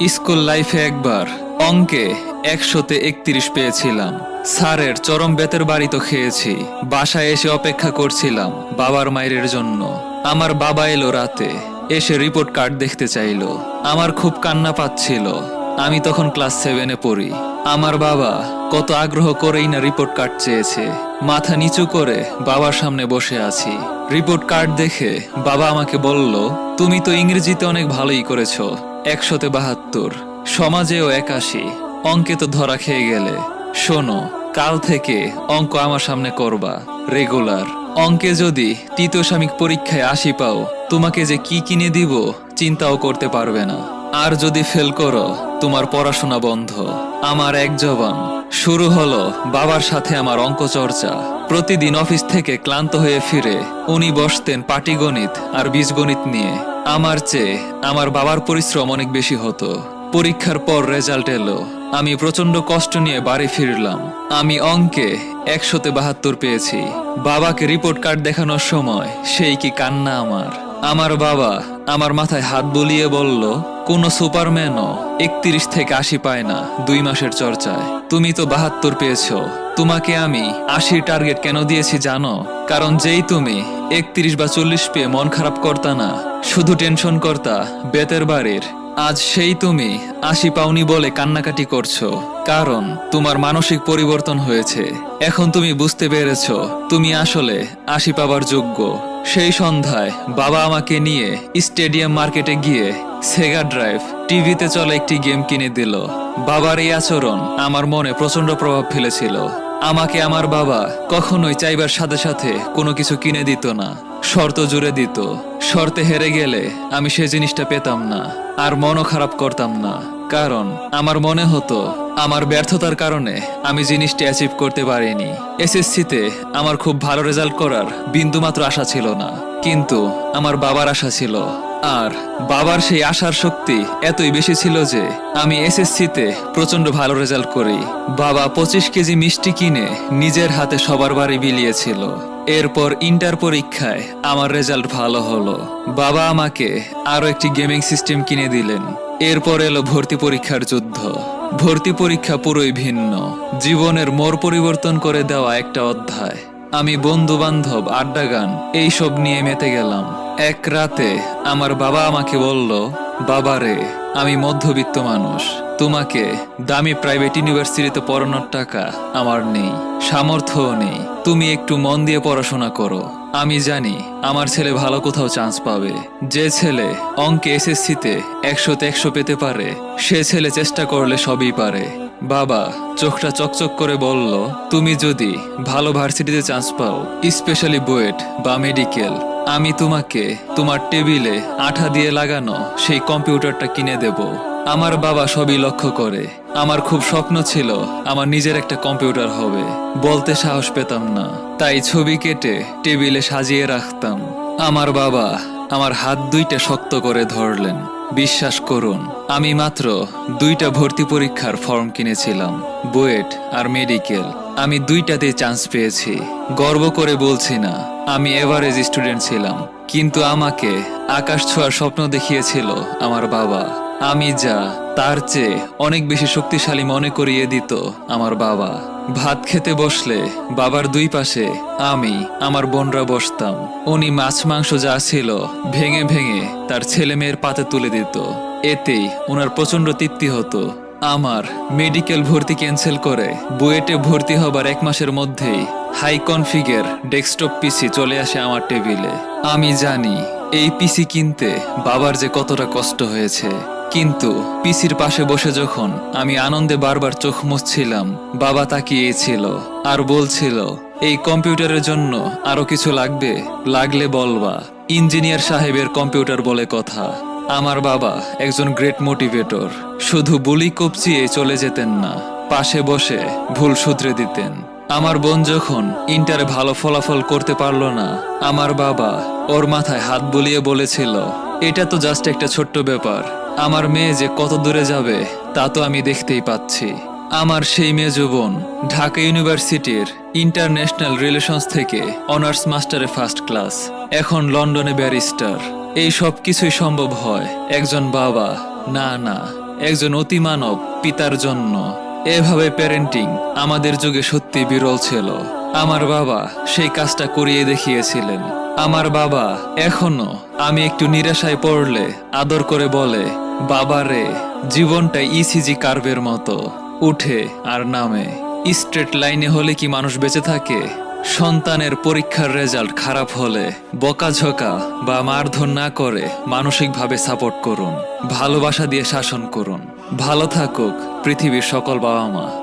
School লাইফে একবার অঙ্কে 100-তে 31 পেয়েছিলাম। স্যারের চরম বেতের বাড়ি তো খেয়েছি। বাসায় এসে অপেক্ষা করছিলাম বাবার মায়ের জন্য। আমার বাবা এলো রাতে, এসে রিপোর্ট কার্ড দেখতে চাইলো। আমার খুব কান্না পাচ্ছিল। আমি তখন ক্লাস 7-এ পড়ি। আমার বাবা কত আগ্রহ করেই না রিপোর্ট কার্ড চেয়েছে। মাথা নিচু করে বাবার সামনে বসে আছি। রিপোর্ট কার্ড দেখে বাবা আমাকে বলল, তুমি তো ইংরেজিতে অনেক ভালোই করেছো, 100-তে 72, সমাজেও 81, অঙ্কে তো ধরা খেয়ে গেলে। শোনো, কাল থেকে অঙ্ক আমার সামনে করবা রেগুলার। অঙ্কে যদি তৃতীয় সাময়িক পরীক্ষায় 80 পাও, তোমাকে যে কি কিনে দিব চিন্তাও করতে পারবে না। আর যদি ফেল করো, তোমার পড়াশোনা বন্ধ। আমার এক জবান শুরু হলো বাবার সাথে আমার অঙ্ক চর্চা। প্রতিদিন অফিস থেকে ক্লান্ত হয়ে ফিরে উনি বসতেন পাটিগণিত আর বীজগণিত নিয়ে। আমার চেয়ে আমার বাবার পরিশ্রম অনেক বেশি হতো। পরীক্ষার পর রেজাল্ট এলো। আমি প্রচন্ড কষ্ট নিয়ে বাড়ি ফিরলাম। আমি অঙ্কে 100-তে 72 পেয়েছি। বাবাকে রিপোর্ট কার্ড দেখানোর সময় সেই কি কান্না আমার। আমার বাবা আমার মাথায় হাত বুলিয়ে বলল, কোনো সুপারম্যানও 31-থেকে 80 পায় না 2 মাসের চর্চায়। তুমি তো 72 পেয়েছো। তোমাকে আমি 80 টার্গেট কেন দিয়েছি জানো? কারণ যেই তুমি 31 বা 40 পেয়ে মন খারাপ করতা না, শুধু টেনশন করতা বেতের বাড়ির, আজ সেই তুমি 80 পাওনি বলে কান্নাকাটি করছো। কারণ তোমার মানসিক পরিবর্তন হয়েছে। এখন তুমি বুঝতে পেরেছো তুমি আসলে 80 পাবার যোগ্য। সেই সন্ধ্যায় বাবা আমাকে নিয়ে স্টেডিয়াম মার্কেটে গিয়ে সেগা ড্রাইভ টিভিতে চলে একটি গেম কিনে দিল। বাবার এই আচরণ আমার মনে প্রচন্ড প্রভাব ফেলেছিল। আমাকে আমার বাবা কখনোই চাইবার সাথে সাথে কোনো কিছু কিনে দিত না, শর্ত জুড়ে দিত। শর্তে হেরে গেলে আমি সে জিনিসটা পেতাম না, আর মনও খারাপ করতাম না। কারণ আমার মনে হতো আমার ব্যর্থতার কারণে আমি জিনিসটি অ্যাচিভ করতে পারিনি। এসএসসিতে আমার খুব ভালো রেজাল্ট করার বিন্দুমাত্র আশা ছিল না, কিন্তু আমার বাবার আশা ছিল। আর বাবার সেই আশার শক্তি এতই বেশি ছিল যে আমি এসএসসিতে প্রচন্ড ভালো রেজাল্ট করি। বাবা 25 কেজি মিষ্টি কিনে নিজের হাতে সবার বাড়ি বিলিয়েছিল। এরপর ইন্টার পরীক্ষায় আমার রেজাল্ট ভালো হলো। বাবা আমাকে আরো একটি গেমিং সিস্টেম কিনে দিলেন। এরপর এলো ভর্তি পরীক্ষার যুদ্ধ। ভর্তি পরীক্ষা পুরোই ভিন্ন, জীবনের মোড় পরিবর্তন করে দেওয়া একটা অধ্যায়। আমি বন্ধু বান্ধব, আড্ডা গান এইসব নিয়ে মেতে গেলাম। এক রাতে আমার বাবা আমাকে বলল, বাবারে, আমি মধ্যবিত্ত মানুষ, তোমাকে দামি প্রাইভেট ইউনিভার্সিটিতে পড়ানোর টাকা আমার নেই, সামর্থ্যও নেই। তুমি একটু মন দিয়ে পড়াশোনা করো। আমি জানি আমার ছেলে ভালো কোথাও চান্স পাবে। যে ছেলে অঙ্কে এসএসসিতে 100-তে 100 পেতে পারে, সে ছেলে চেষ্টা করলে সবই পারে। বাবা চোখটা চকচক করে বলল, তুমি যদি ভালো ভার্সিটিতে চান্স পাও, স্পেশালি বুয়েট বা মেডিকেল, আমি তোমাকে তোমার টেবিলে আঠা দিয়ে লাগানো সেই কম্পিউটারটা কিনে দেব। আমার বাবা সবই লক্ষ্য করে। আমার খুব স্বপ্ন ছিল আমার নিজের একটা কম্পিউটার হবে। বলতে সাহস পেতাম না, তাই ছবি কেটে টেবিলে সাজিয়ে রাখতাম। আমার বাবা আমার হাত দুইটা শক্ত করে ধরলেন। বিশ্বাস করুন, আমি মাত্র 2টা ভর্তি পরীক্ষার ফর্ম কিনেছিলাম, বুয়েট আর মেডিকেল। আমি 2টাতেই চান্স পেয়েছি। গর্ব করে বলছি না আমি এভারেজ স্টুডেন্ট ছিলাম, কিন্তু আমাকে আকাশ ছোঁয়ার স্বপ্ন দেখিয়েছিল আমার বাবা। আমি যা তার চেয়ে অনেক বেশি শক্তিশালী মনে করিয়ে দিত আমার বাবা। ভাত খেতে বসলে বাবার দুই পাশে আমি, আমার বোনরা বসতাম। উনি মাছ মাংস যা ছিল ভেঙে ভেঙে তার ছেলে মেয়ের পাতে তুলে দিত। এতেই ওনার প্রচন্ড তৃপ্তি হতো। আমার মেডিকেল ভর্তি ক্যান্সেল করে বুয়েটে ভর্তি হবার 1 মাসের মধ্যেই হাই কনফিগার ডেস্কটপ পিসি চলে আসে আমার টেবিলে। আমি জানি এই পিসি কিনতে বাবার যে কতটা কষ্ট হয়েছে, কিন্তু পিসির পাশে বসে যখন আমি আনন্দে বারবার চোখ মুছছিলাম, বাবা তাকিয়েছিল আর বলছিল, এই কম্পিউটারের জন্য আরো কিছু লাগবে, লাগলে বলবা, ইঞ্জিনিয়ার সাহেবের কম্পিউটার বলে কথা। আমার বাবা একজন গ্রেট মোটিভেটর। শুধু বুলি কপচিয়ে চলে যেতেন না, পাশে বসে ভুল শুধরে দিতেন। আমার বোন যখন ইন্টারে ভালো ফলাফল করতে পারলো না, আমার বাবা ওর মাথায় হাত বুলিয়ে বলেছিল, এটা তো জাস্ট একটা ছোট্ট ব্যাপার, আমার মেয়ে যে কত দূরে যাবে তা তো আমি দেখতেই পাচ্ছি। আমার সেই মেজো বোন ঢাকা ইউনিভার্সিটির ইন্টারন্যাশনাল রিলেশনস থেকে অনার্স মাস্টারে ফার্স্ট ক্লাস, এখন লন্ডনে ব্যারিস্টার। এই সব কিছুই সম্ভব হয় একজন বাবা, না না, একজন অতিমানব পিতার জন্য। এভাবে প্যারেন্টিং আমাদের যুগে সত্যি বিরল ছিল। আমার বাবা সেই কাজটা করিয়ে দেখিয়েছিলেন। আমার বাবা এখনো আমি একটু নিরাশায় পড়লে আদর করে বলে, বাবা রে, জীবনটা ইসিজি কার্ভের মতো, উঠে আর নামে। স্ট্রেট লাইনে হলে কি মানুষ বেঁচে থাকে? সন্তানের পরীক্ষার রেজাল্ট খারাপ হলে বকাঝকা বা মারধর না করে মানসিকভাবে সাপোর্ট করুন, ভালোবাসা দিয়ে শাসন করুন। ভালো থাকুক পৃথিবীর সকল বাবা মা।